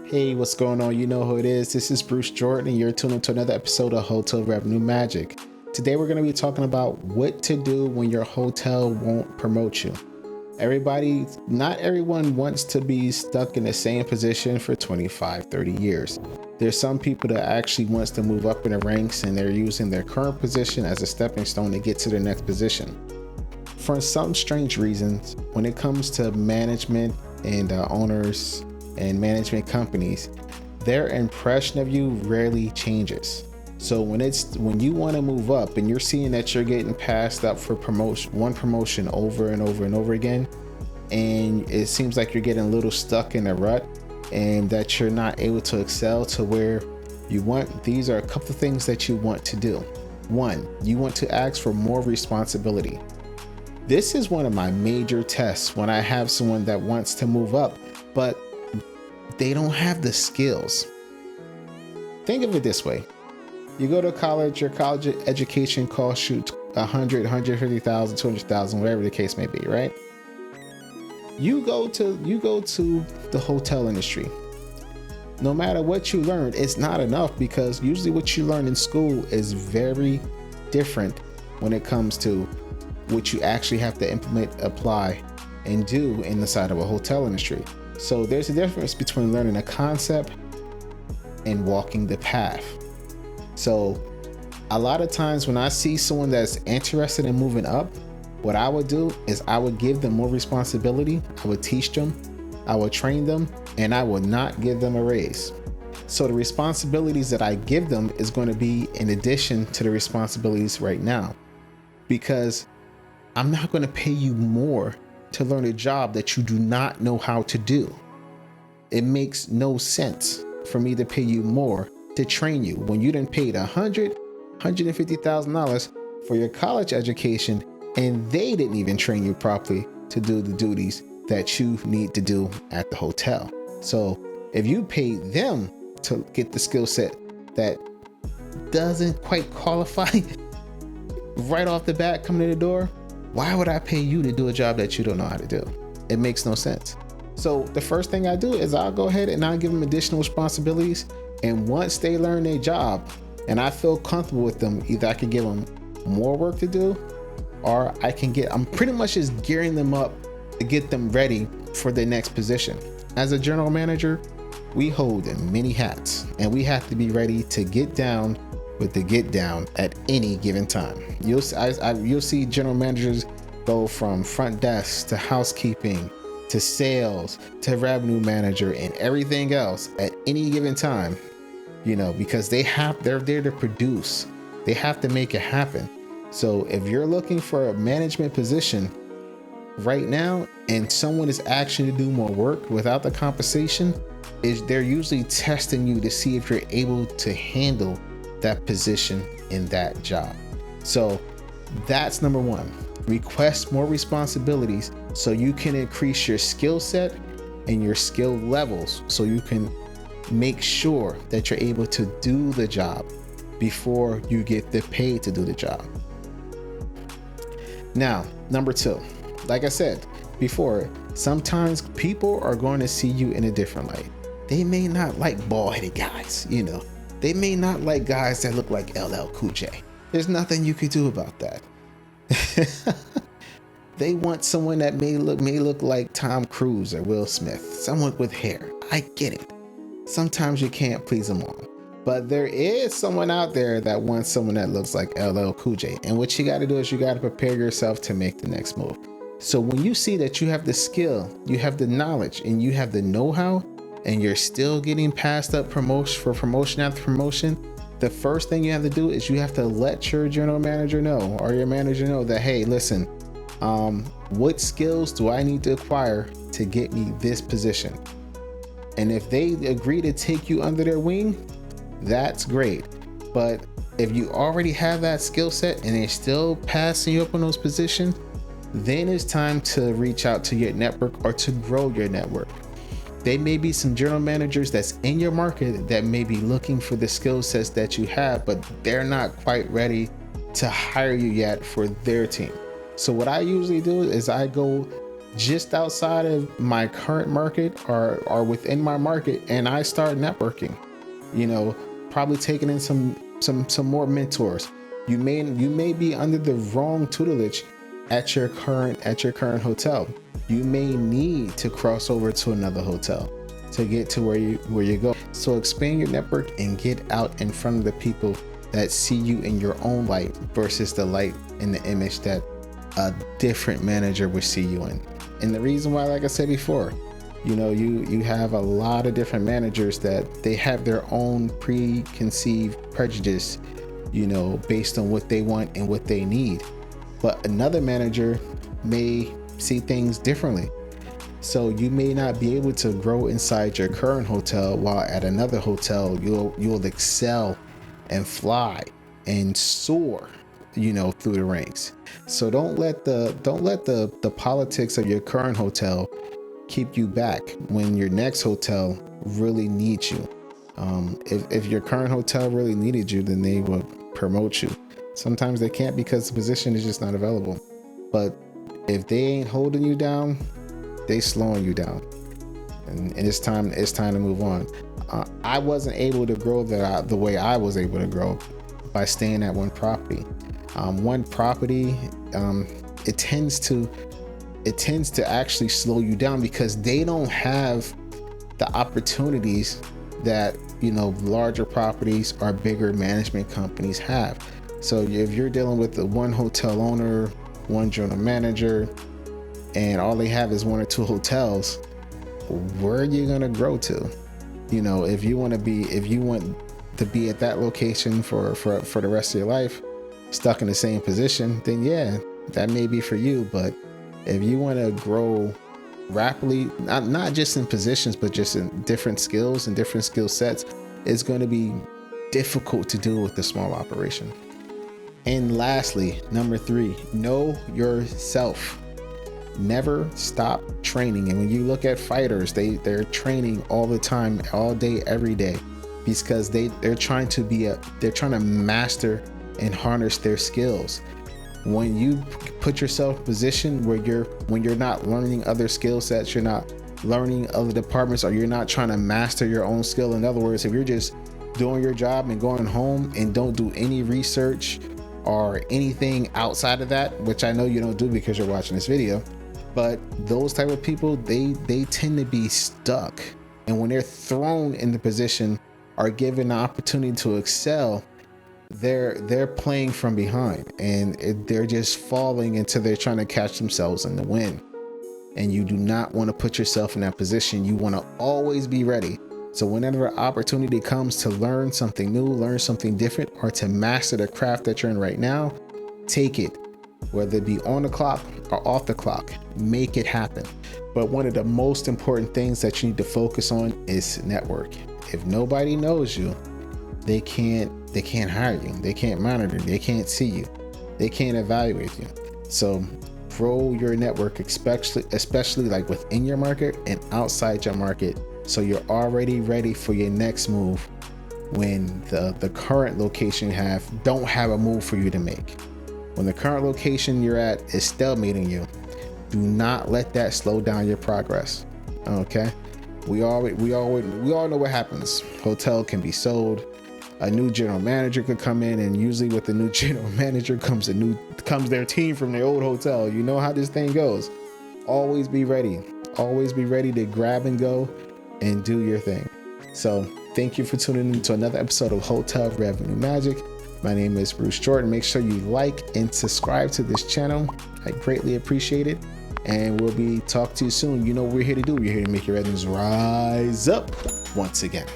Hey, what's going on? You know who it is. This is Bruce Jordan, and you're tuned into another episode of Hotel Revenue Magic. Today, we're going to be talking about what to do when your hotel won't promote you. Not everyone wants to be stuck in the same position for 25, 30 years. There's some people that actually wants to move up in the ranks, and they're using their current position as a stepping stone to get to their next position. For some strange reasons, when it comes to management and owners and management companies, their impression of you rarely changes. So when you want to move up and you're seeing that you're getting passed up for one promotion over and over and over again, and it seems like you're getting a little stuck in a rut and that you're not able to excel to where you want, these are a couple of things that you want to do. One, you want to ask for more responsibility. This is one of my major tests when I have someone that wants to move up, but they don't have the skills. Think of it this way. You go to college, your college education costs you $100,000, $150,000, $200,000, whatever the case may be, right? You go to the hotel industry. No matter what you learn, it's not enough, because usually what you learn in school is very different when it comes to what you actually have to implement, apply, and do in the side of a hotel industry. So there's a difference between learning a concept and walking the path. So a lot of times when I see someone that's interested in moving up, what I would do is I would give them more responsibility. I would teach them, I would train them, and I would not give them a raise. So the responsibilities that I give them is going to be in addition to the responsibilities right now, because I'm not going to pay you more to learn a job that you do not know how to do. It makes no sense for me to pay you more to train you when you done paid $150,000 for your college education, and they didn't even train you properly to do the duties that you need to do at the hotel. So if you pay them to get the skill set that doesn't quite qualify right off the bat coming in the door, why would I pay you to do a job that you don't know how to do? It makes no sense. So the first thing I do is I'll go ahead and I'll give them additional responsibilities. And once they learn their job and I feel comfortable with them, either I can give them more work to do, or I'm pretty much just gearing them up to get them ready for their next position. As a general manager, we hold many hats, and we have to be ready to get down with the get down at any given time. You'll see general managers go from front desk to housekeeping to sales to revenue manager and everything else at any given time, because they're there to produce. They have to make it happen. So if you're looking for a management position right now and someone is asking you to do more work without the compensation, they're usually testing you to see if you're able to handle that position in that job. So that's number one. Request more responsibilities so you can increase your skill set and your skill levels, so you can make sure that you're able to do the job before you get the pay to do the job. Now, number two, like I said before, sometimes people are going to see you in a different light. They may not like bald-headed guys, They may not like guys that look like LL Cool J. There's nothing you can do about that. They want someone that may look like Tom Cruise or Will Smith, someone with hair. I get it. Sometimes you can't please them all. But there is someone out there that wants someone that looks like LL Cool J. And what you got to do is you got to prepare yourself to make the next move. So when you see that you have the skill, you have the knowledge, and you have the know-how, and you're still getting passed up promotion after promotion, the first thing you have to do is you have to let your general manager know, or your manager know, that, hey, listen, what skills do I need to acquire to get me this position? And if they agree to take you under their wing, that's great. But if you already have that skill set and they're still passing you up on those positions, then it's time to reach out to your network or to grow your network. They may be some general managers that's in your market that may be looking for the skill sets that you have, but they're not quite ready to hire you yet for their team. So what I usually do is I go just outside of my current market or within my market, and I start networking, you know, probably taking in some more mentors. You may be under the wrong tutelage at your current hotel. You may need to cross over to another hotel to get to where you go. So expand your network and get out in front of the people that see you in your own light versus the light and the image that a different manager would see you in. And the reason why, like I said before, you know, you have a lot of different managers that they have their own preconceived prejudice, you know, based on what they want and what they need. But another manager may see things differently. So you may not be able to grow inside your current hotel, while at another hotel you'll excel and fly and soar, you know, through the ranks. So don't let the politics of your current hotel keep you back when your next hotel really needs you. If your current hotel really needed you, then they will promote you. Sometimes they can't because the position is just not available. But if they ain't holding you down, they slowing you down, and it's time to move on. I wasn't able to grow the way I was able to grow by staying at one property. One property, it tends to actually slow you down because they don't have the opportunities that, you know, larger properties or bigger management companies have. So if you're dealing with the one hotel owner, one general manager, and all they have is one or two hotels, where are you gonna grow to? You know, if you want to be at that location for the rest of your life, stuck in the same position, then yeah, that may be for you. But if you want to grow rapidly, not just in positions, but just in different skills and different skill sets, it's going to be difficult to do with a small operation. And lastly, number 3, know yourself. Never stop training. And when you look at fighters, they're training all the time, all day, every day, because they're trying to master and harness their skills. When you put yourself in a position when you're not learning other skill sets, you're not learning other departments, or you're not trying to master your own skill. In other words, if you're just doing your job and going home and don't do any research or anything outside of that, which I know you don't do because you're watching this video, but those type of people, they tend to be stuck. And when they're thrown in the position or given the opportunity to excel, they're playing from behind, and they're just falling until they're trying to catch themselves in the wind. And you do not want to put yourself in that position. You want to always be ready. So whenever opportunity comes to learn something new, learn something different, or to master the craft that you're in right now, take it. Whether it be on the clock or off the clock, make it happen. But one of the most important things that you need to focus on is network. If nobody knows you, they can't hire you, they can't monitor you, they can't see you, they can't evaluate you. So grow your network, especially like within your market and outside your market, so you're already ready for your next move when the current location don't have a move for you to make. When the current location you're at is stalemating you, do not let that slow down your progress. Okay? We all know what happens. Hotel can be sold. A new general manager could come in, and usually with the new general manager comes their team from their old hotel. You know how this thing goes. Always be ready. Always be ready to grab and go and do your thing. So thank you for tuning in to another episode of Hotel Revenue Magic. My name is Bruce Jordan. Make sure you like and subscribe to this channel. I greatly appreciate it. And we'll be talking to you soon. You know what we're here to do. We're here to make your revenues rise up once again.